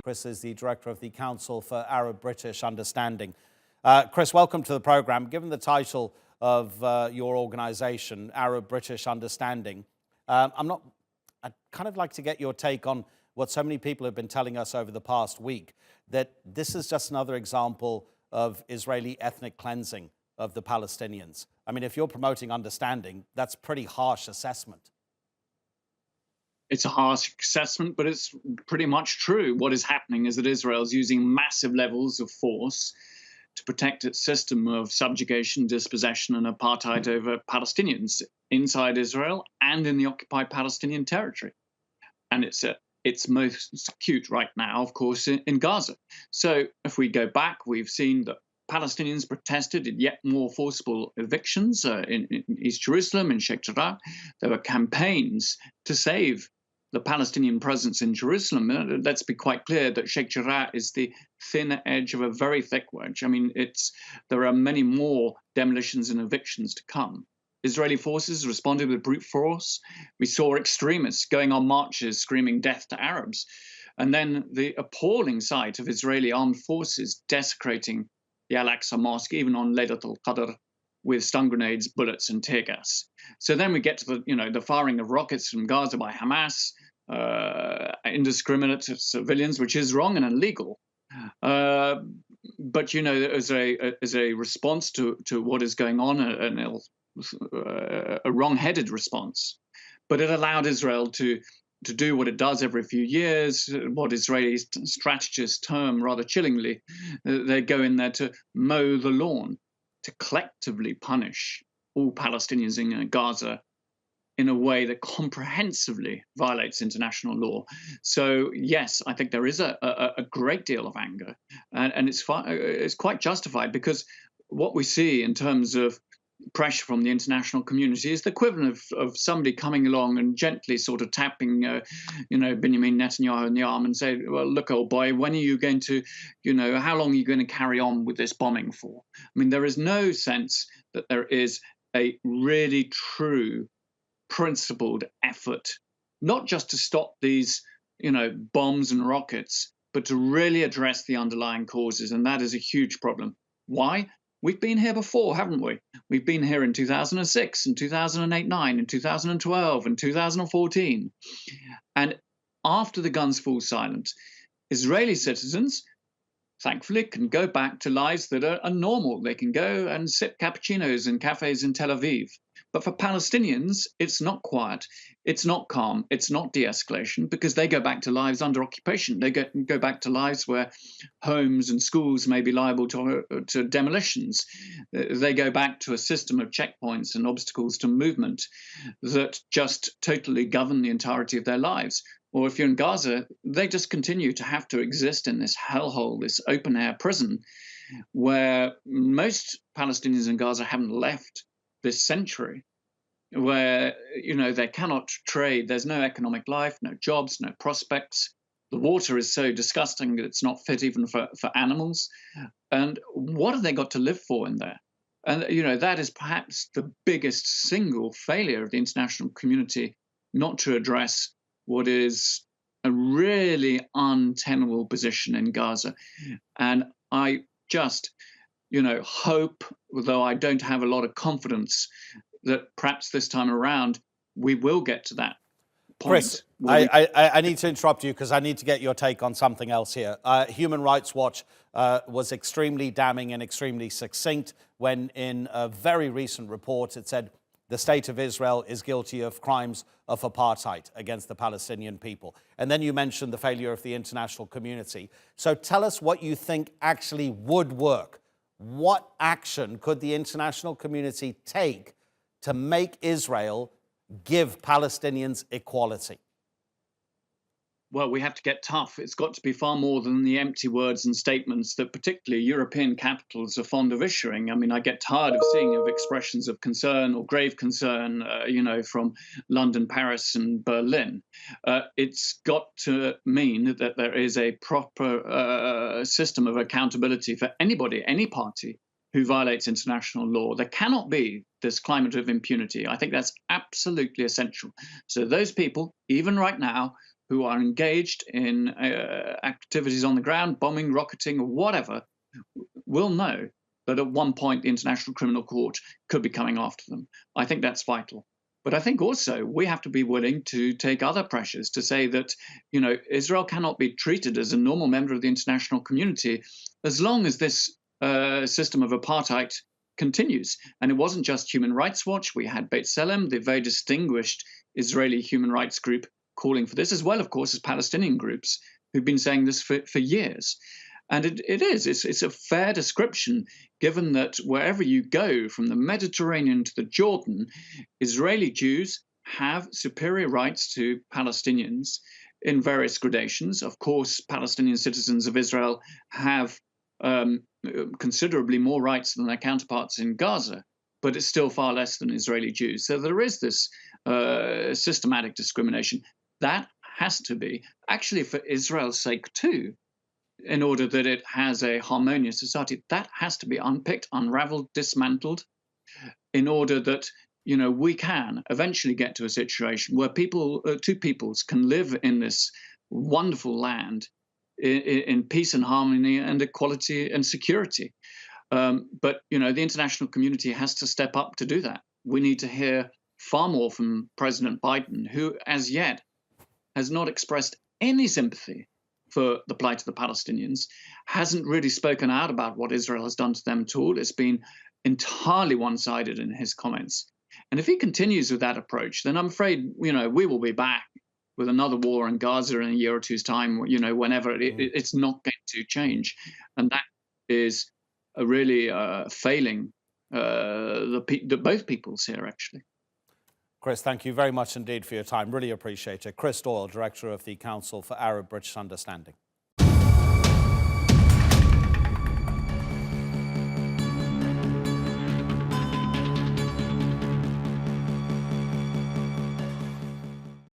Chris is the director of the Council for Arab-British Understanding. Chris, welcome to the programme. Given the title of your organisation, Arab-British Understanding, I'd kind of like to get your take on what so many people have been telling us over the past week, that this is just another example of Israeli ethnic cleansing of the Palestinians. I mean, if you're promoting understanding, that's pretty harsh assessment. It's a harsh assessment, but it's pretty much true. What is happening is that Israel is using massive levels of force to protect its system of subjugation, dispossession, and apartheid over Palestinians inside Israel and in the occupied Palestinian territory. And it's most acute right now, of course, in Gaza. So if we go back, we've seen that Palestinians protested in yet more forcible evictions in East Jerusalem, in Sheikh Jarrah. There were campaigns to save the Palestinian presence in Jerusalem. Let's be quite clear that Sheikh Jarrah is the thin edge of a very thick wedge. I mean, there are many more demolitions and evictions to come. Israeli forces responded with brute force. We saw extremists going on marches screaming death to Arabs. And then the appalling sight of Israeli armed forces desecrating the Al-Aqsa Mosque, even on Laylat al-Qadr, with stun grenades, bullets, and tear gas. So then we get to the firing of rockets from Gaza by Hamas, indiscriminate civilians, which is wrong and illegal. But as a response to what is going on, a wrong-headed response. But it allowed Israel to do what it does every few years, what Israeli strategists term rather chillingly, they go in there to mow the lawn, to collectively punish all Palestinians in Gaza in a way that comprehensively violates international law. So yes, I think there is a great deal of anger, and it's quite justified, because what we see in terms of pressure from the international community is the equivalent of somebody coming along and gently sort of tapping, Benjamin Netanyahu in the arm and say, well, look, old boy, when are you going to, how long are you going to carry on with this bombing for? I mean, there is no sense that there is a really true, principled effort, not just to stop these, bombs and rockets, but to really address the underlying causes. And that is a huge problem. Why? We've been here before, haven't we? We've been here in 2006, and 2008-9, and 2012, and 2014. And after the guns fall silent, Israeli citizens, thankfully, can go back to lives that are normal. They can go and sip cappuccinos in cafes in Tel Aviv. But for Palestinians, it's not quiet, it's not calm, it's not de-escalation, because they go back to lives under occupation. They go back to lives where homes and schools may be liable to demolitions. They go back to a system of checkpoints and obstacles to movement that just totally govern the entirety of their lives. Or if you're in Gaza, they just continue to have to exist in this hellhole, this open-air prison, where most Palestinians in Gaza haven't left this century, where they cannot trade. There's no economic life, no jobs, no prospects. The water is so disgusting that it's not fit even for animals. And what have they got to live for in there? And that is perhaps the biggest single failure of the international community, not to address what is a really untenable position in Gaza. And I just hope, although I don't have a lot of confidence, that perhaps this time around we will get to that point. Chris, I need to interrupt you because I need to get your take on something else here. Human Rights Watch was extremely damning and extremely succinct when, in a very recent report, it said the state of Israel is guilty of crimes of apartheid against the Palestinian people. And then you mentioned the failure of the international community. So tell us what you think actually would work. What action could the international community take to make Israel give Palestinians equality? Well, we have to get tough. It's got to be far more than the empty words and statements that particularly European capitals are fond of issuing. I mean, I get tired of seeing expressions of concern or grave concern, from London, Paris, and Berlin. It's got to mean that there is a proper system of accountability for anybody, any party, who violates international law. There cannot be this climate of impunity. I think that's absolutely essential. So those people, even right now, who are engaged in activities on the ground, bombing, rocketing, or whatever, will know that at one point the International Criminal Court could be coming after them. I think that's vital. But I think also we have to be willing to take other pressures to say that, Israel cannot be treated as a normal member of the international community as long as this system of apartheid continues. And it wasn't just Human Rights Watch. We had B'Tselem, the very distinguished Israeli human rights group, calling for this, as well, of course, as Palestinian groups who've been saying this for years. And it's a fair description, given that wherever you go, from the Mediterranean to the Jordan, Israeli Jews have superior rights to Palestinians in various gradations. Of course, Palestinian citizens of Israel have considerably more rights than their counterparts in Gaza, but it's still far less than Israeli Jews. So there is this systematic discrimination. That has to be, actually for Israel's sake too, in order that it has a harmonious society, that has to be unpicked, unraveled, dismantled, in order that we can eventually get to a situation where two peoples can live in this wonderful land in peace and harmony and equality and security. But the international community has to step up to do that. We need to hear far more from President Biden, who as yet has not expressed any sympathy for the plight of the Palestinians, hasn't really spoken out about what Israel has done to them at all. It's been entirely one-sided in his comments. And if he continues with that approach, then I'm afraid, we will be back with another war in Gaza in a year or two's time, whenever. It's not going to change. And that is really failing both peoples here, actually. Chris, thank you very much indeed for your time. Really appreciate it. Chris Doyle, Director of the Council for Arab-British Understanding.